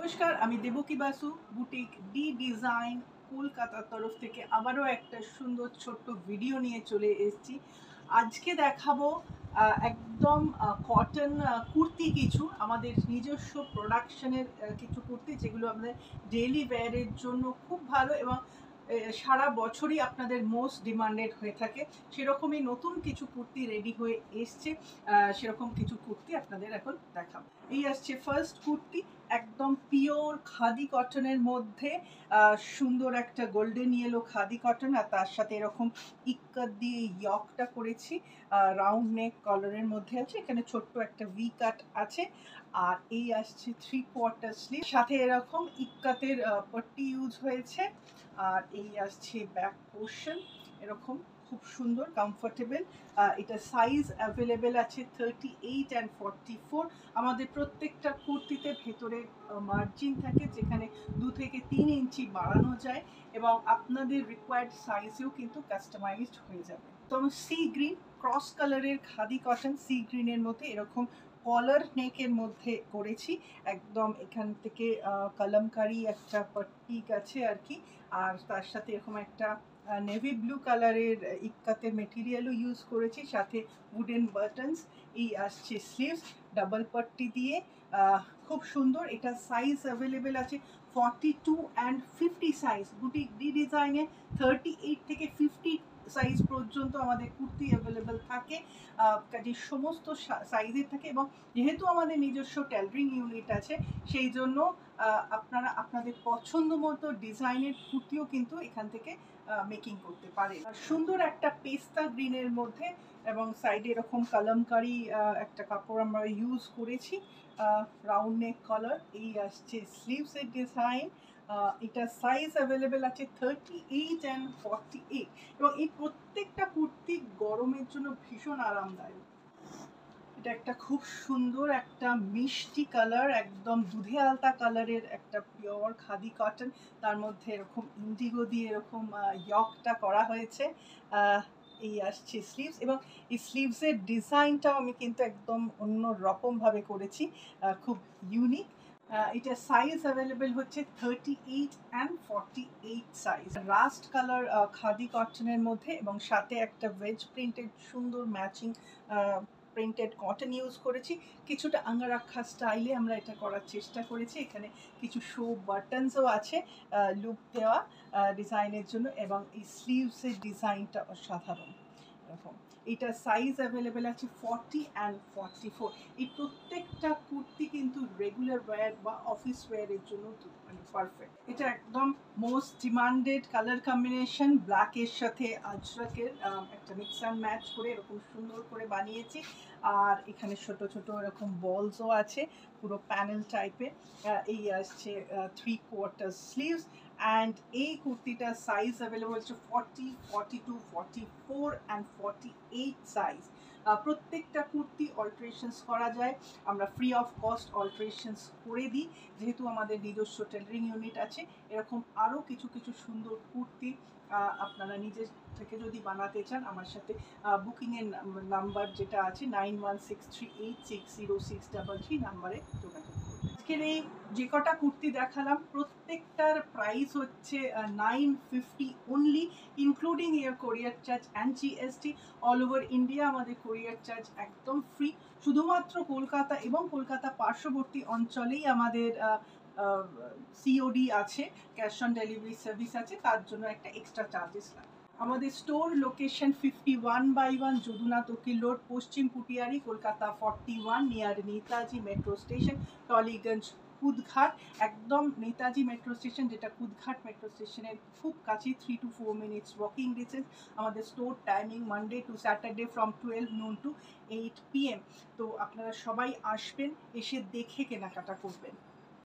নমস্কার, আমি Devaki Basu, boutique D design কলকাতার তরফ থেকে আবারও একটা সুন্দর ছোট্ট ভিডিও নিয়ে চলে এসেছি। আজকে দেখাবো একদম কটন কুর্তি, কিছু আমাদের নিজস্ব প্রোডাকশনের কিছু কুর্তি যেগুলো আমাদের ডেইলি ওয়্যারের জন্য খুব ভালো এবং সারা বছরই আপনাদের মোস্ট ডিমান্ডেড হয়ে থাকে। সেরকমই নতুন কিছু কুর্তি রেডি হয়ে এসছে, সেরকম কিছু কুর্তি আপনাদের এখন দেখাবো। এই আসছে ফার্স্ট কুর্তি, একদম পিওর খাদি কটনের মধ্যে সুন্দর একটা গোল্ডেন ইয়েলো খাদি কটন, আর তার সাথে এরকম ইক্কাত দিয়ে ইয়কটা করেছি, রাউন্ড নেক কলারের মধ্যে আছে, এখানে ছোট্ট একটা ভি কাট আছে। আর এই আসছে 3/4 স্লিভ, সাথে এরকম ইক্কাতের পট্টি ইউজ হয়েছে। আর এই আসছে ব্যাক পোর্শন, এরকম খুব সুন্দর কমফোর্টেবল। এটা সাইজ অ্যাভেলেবেল আছে 38 and 44। আমাদের প্রত্যেকটা কুর্তিতে ভেতরে মার্জিন থাকে, যেখানে 2 থেকে 3 ইঞ্চি বাড়ানো যায় এবং আপনাদের রিকোয়ার্ড সাইজেও কিন্তু কাস্টমাইজড হয়ে যাবে। তো সি গ্রিন ক্রস কালারের খাদি কটন, সি গ্রিনের মধ্যে এরকম কলার নেকের মধ্যে করেছি, একদম এখান থেকে কলমকারি একটা পট্টি আছে আর কি। আর তার সাথে এরকম একটা নেভি ব্লু কালারের ইক্কাতের মেটেরিয়ালও ইউজ করেছি, সাথে উডেন বাটনস। এই আসছে স্লিভস ডাবল পট্টি দিয়ে, খুব সুন্দর। এটা সাইজ অ্যাভেলেবেল আছে 42 and 50 সাইজ। বুটিক ডি ডিজাইনে 38 থেকে 50 সাইজ পর্যন্ত আমাদের কুর্তি অ্যাভেলেবেল থাকে, কাজে সমস্ত সাইজের থাকে। এবং যেহেতু আমাদের নিজস্ব টেলারিং ইউনিট আছে, সেই জন্য আপনারা আপনাদের পছন্দ মতো ডিজাইনের কুর্তিও কিন্তু এখান থেকে মেকিং করতে পারেন। সুন্দর একটা পেস্তা গ্রিনের মধ্যে এবং সাইডে এরকম কলমকারি একটা কাপড় আমরা ইউজ করেছি, রাউন্ড নেক কলার। এই আসছে স্লিভসের ডিজাইন, এটা সাইজ অ্যাভেলেবেল আছে 38 and 48। এবং এই প্রত্যেকটা কুর্তি গরমের জন্য ভীষণ আরামদায়ক। এটা একটা খুব সুন্দর একটা মিষ্টি কালার, একদম দুধে আলতা কালারের একটা পিওর খাদি কটন, তার মধ্যে এরকম ইন্ডিগো দিয়ে এরকম ইয়কটা করা হয়েছে। এই আসছে স্লিভস, এবং এই স্লিভসের ডিজাইনটাও আমি কিন্তু একদম অন্য রকমভাবে করেছি, খুব ইউনিক। এটা সাইজ অ্যাভেলেবেল হচ্ছে 38 and 48 size. Rushed colour khadi কটনের মধ্যে, এবং সাথে একটা ভেজ প্রিন্টেড সুন্দর ম্যাচিং প্রিন্টেড কটন ইউজ করেছি। কিছুটা আঙ্গারাক্ষা স্টাইলে আমরা এটা করার চেষ্টা করেছি। এখানে কিছু শো বাটনসও আছে লুপ দেওয়া ডিজাইনের জন্য, এবং এই স্লিভসের ডিজাইনটা অসাধারণ। এরকম এটা সাইজ অ্যাভেলেবেল আছে 40 and 44। এই প্রত্যেকটা কুর্তি কিন্তু রেগুলার ওয়্যার বা অফিস ওয়্যারের জন্য মানে পারফেক্ট। এটা একদম মোস্ট ডিমান্ডেড কালার কম্বিনেশন, ব্ল্যাকের সাথে আজরাকের একটা মিক্স অ্যান্ড ম্যাচ করে এরকম সুন্দর করে বানিয়েছি। আর এখানে ছোট ছোট এরকম বলসও আছে, পুরো প্যানেল টাইপের। এই আসছে 3/4 স্লিভস। অ্যান্ড এই কুর্তিটার সাইজ অ্যাভেলেবল হচ্ছে 40, 42, 44 and 48 সাইজ। প্রত্যেকটা কুর্তি অল্টারেশনস করা যায়, আমরা ফ্রি অফ কস্ট অল্টারেশনস করে দিই, যেহেতু আমাদের নিজস্ব টেলারিং ইউনিট আছে। এরকম আরও কিছু কিছু সুন্দর কুর্তি আপনারা নিজের থেকে যদি বানাতে চান, আমার সাথে বুকিংয়ের নাম্বার যেটা আছে 9163860633 নাম্বারে যোগাযোগ করুন। আজকের এই যে কটা কুর্তি দেখালাম, প্রত্যেকটার প্রাইস হচ্ছে 950 অনলি, ইনক্লুডিং ইয়ার কোরিয়ার charge and GST. All over India আমাদের কোরিয়ার চার্জ একদম ফ্রি। শুধুমাত্র কলকাতা এবং কলকাতা পার্শ্ববর্তী অঞ্চলেই আমাদের সিওডি আছে, ক্যাশ অন ডেলিভারি সার্ভিস আছে, তার জন্য একটা এক্সট্রা চার্জেস লাগে। আমাদের store location 51/1 Jadunath Ukil road, Paschim Putiary, Kolkata 41, near Netaji metro station, Tollygunge, Kudghat. একদম নেতাজি মেট্রো স্টেশন, যেটা কুদঘাট মেট্রো স্টেশনের খুব কাছে, 3 to 4 minutes ওয়াকিং ডিস্টেন্স। আমাদের store timing Monday to Saturday from 12 noon to 8 PM। তো আপনারা সবাই আসবেন, এসে দেখে কেনাকাটা করবেন।